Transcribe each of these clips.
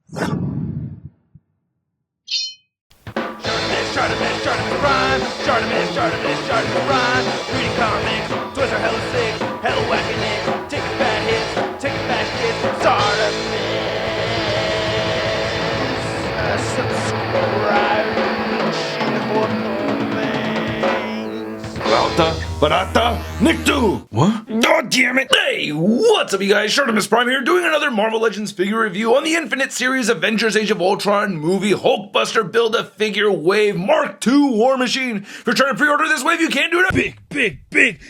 ShartimusPrime. Reading comics, toys are hella sick, hella whacking it, taking bad hits, taking bad shit. Subscribe. Barata, Nick2! What? Oh, damn it! Hey, what's up, you guys? ShartimusPrime here, doing another Marvel Legends figure review on the Infinite Series Avengers Age of Ultron movie Hulkbuster Build-A-Figure Wave Mark II War Machine. If you're trying to pre-order this wave, you can do it. Big!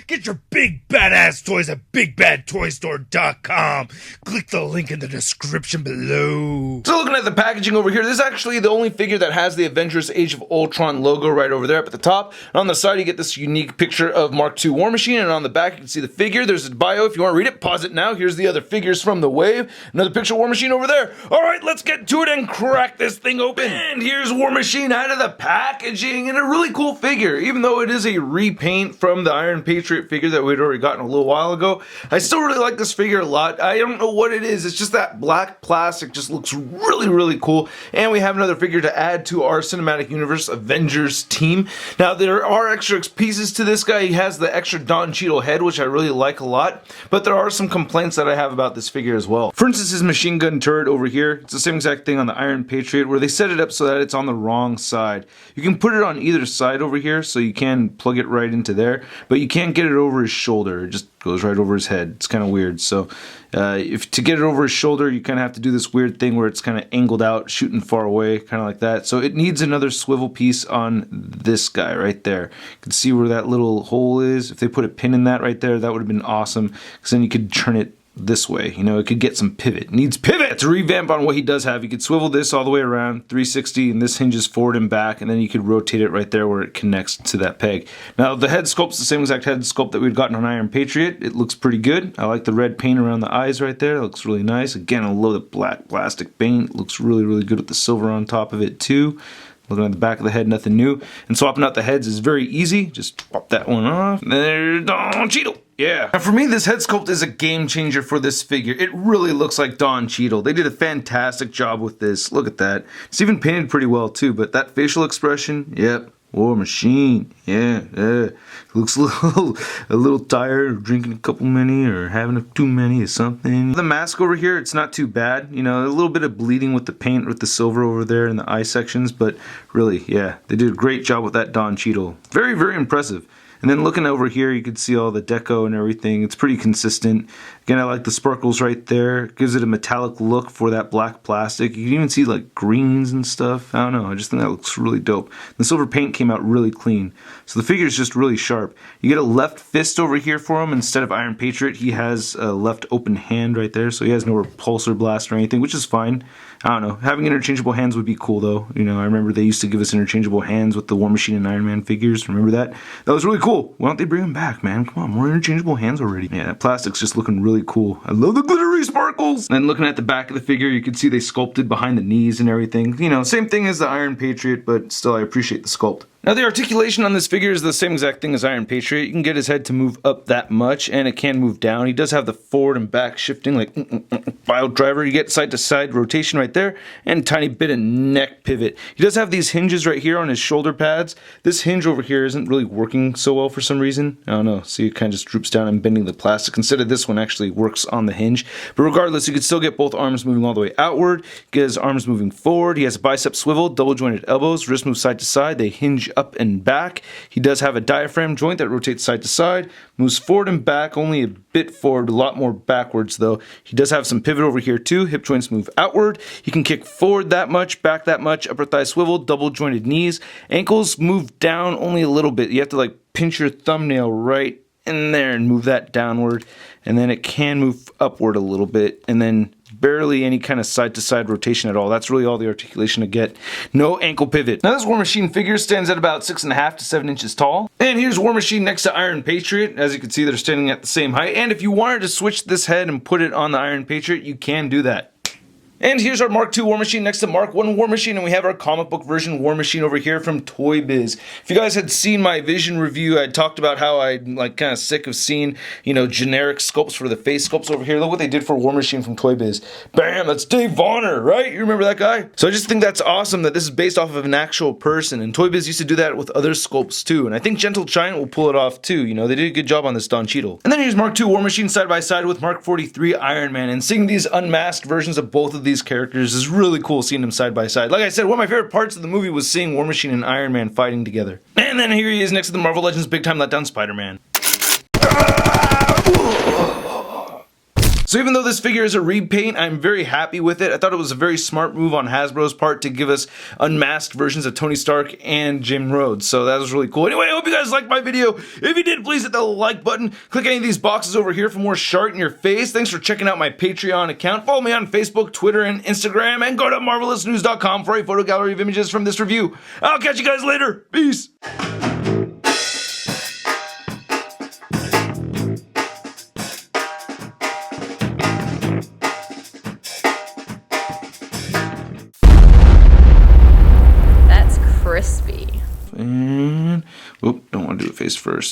Get your big badass toys at BigBadToyStore.com. Click the link in the description below. So looking at the packaging over here, this is actually the only figure that has the Avengers Age of Ultron logo right over there up at the top. And on the side, you get this unique picture of Mark II War Machine, and on the back you can see the figure. There's a bio if you want to read it. Pause it now. Here's the other figures from the wave. Another picture of War Machine over there. Alright, let's get to it and crack this thing open. And here's War Machine out of the packaging, and a really cool figure. Even though it is a repaint from the Iron Patriot figure that we'd already gotten a little while ago, I still really like this figure a lot. I don't know what it is. It's just that black plastic just looks really cool. And we have another figure to add to our Cinematic Universe Avengers team. Now, there are extra pieces to this guy. He has the extra Don Cheadle head, which I really like a lot, but there are some complaints that I have about this figure as well. For instance, his machine gun turret over here, it's the same exact thing on the Iron Patriot, where they set it up so that it's on the wrong side. You can put it on either side over here, so you can plug it right into there, but you can't get it over his shoulder. It just goes right over his head. It's kind of weird. So if to get it over his shoulder, you kind of have to do this weird thing where it's kind of angled out, shooting far away, kind of like that. So it needs another swivel piece on this guy right there. You can see where that little hole is. If they put a pin in that right there, that would have been awesome, because then you could turn it this way. You know, it could get some pivot. It needs pivot! To revamp on what he does have, you could swivel this all the way around 360, and this hinges forward and back, and then you could rotate it right there where it connects to that peg. Now, the head sculpt's the same exact head sculpt that we'd gotten on Iron Patriot. It looks pretty good. I like the red paint around the eyes right there. It looks really nice. Again, I love the black plastic paint. It looks really good with the silver on top of it too. Looking at the back of the head, nothing new. And swapping out the heads is very easy. Just pop that one off. There's Don Cheadle. Yeah. Now for me, this head sculpt is a game changer for this figure. It really looks like Don Cheadle. They did a fantastic job with this. Look at that. It's even painted pretty well too, but that facial expression, yep. War Machine, yeah. Looks a little tired, or drinking a couple many, or having too many or something. The mask over here, it's not too bad. You know, a little bit of bleeding with the paint, with the silver over there in the eye sections, but really, yeah, they did a great job with that Don Cheadle. Very impressive. And then looking over here, you can see all the deco and everything. It's pretty consistent. Again, I like the sparkles right there. It gives it a metallic look for that black plastic. You can even see like greens and stuff. I don't know. I just think that looks really dope. The silver paint came out really clean. So the figure is just really sharp. You get a left fist over here for him. Instead of Iron Patriot, he has a left open hand right there. So he has no repulsor blast or anything, which is fine. I don't know. Having interchangeable hands would be cool though. You know, I remember they used to give us interchangeable hands with the War Machine and Iron Man figures. Remember that? That was really cool. Why don't they bring them back, man? Come on, more interchangeable hands already. Yeah, that plastic's just looking really cool. I love the glittery sparkles! And looking at the back of the figure, you can see they sculpted behind the knees and everything. You know, same thing as the Iron Patriot, but still I appreciate the sculpt. Now the articulation on this figure is the same exact thing as Iron Patriot. You can get his head to move up that much, and it can move down. He does have the forward and back shifting like Bio Driver. You get side to side rotation right there, and a tiny bit of neck pivot. He does have these hinges right here on his shoulder pads. This hinge over here isn't really working so well for some reason. I don't know. See, it kind of just droops down and bending the plastic. Instead of this one actually works on the hinge. But regardless, you can still get both arms moving all the way outward. Get his arms moving forward. He has a bicep swivel, double jointed elbows, wrist move side to side. They hinge up and back. He does have a diaphragm joint that rotates side to side, moves forward and back, only a bit forward, a lot more backwards though. He does have some pivot over here too. Hip joints move outward. He can kick forward that much, back that much, upper thigh swivel, double jointed knees. Ankles move down only a little bit. You have to like pinch your thumbnail right in there and move that downward, and then it can move upward a little bit, and then barely any kind of side-to-side rotation at all. That's really all the articulation to get. No ankle pivot. Now this War Machine figure stands at about 6.5 to 7 inches tall. And here's War Machine next to Iron Patriot. As you can see, they're standing at the same height. And if you wanted to switch this head and put it on the Iron Patriot, you can do that. And here's our Mark II War Machine next to Mark I War Machine, and we have our comic book version War Machine over here from Toy Biz. If you guys had seen my Vision review, I talked about how I'm like kind of sick of seeing, you know, generic sculpts for the face sculpts over here. Look what they did for War Machine from Toy Biz. Bam, that's Dave Vonner, right? You remember that guy? So I just think that's awesome that this is based off of an actual person, and Toy Biz used to do that with other sculpts too, and I think Gentle Giant will pull it off too. You know, they did a good job on this Don Cheadle. And then here's Mark II War Machine side by side with Mark 43 Iron Man, and seeing these unmasked versions of both of these characters is really cool, seeing them side by side. Like I said, one of my favorite parts of the movie was seeing War Machine and Iron Man fighting together. And then here he is next to the Marvel Legends Big Time Letdown Spider-Man. So even though this figure is a repaint, I'm very happy with it. I thought it was a very smart move on Hasbro's part to give us unmasked versions of Tony Stark and Jim Rhodes. So that was really cool. Anyway, I hope you guys liked my video. If you did, please hit the like button. Click any of these boxes over here for more Shart in your face. Thanks for checking out my Patreon account. Follow me on Facebook, Twitter, and Instagram. And go to marvelousnews.com for a photo gallery of images from this review. I'll catch you guys later. Peace. That's crispy. And, whoop, don't want to do it face first.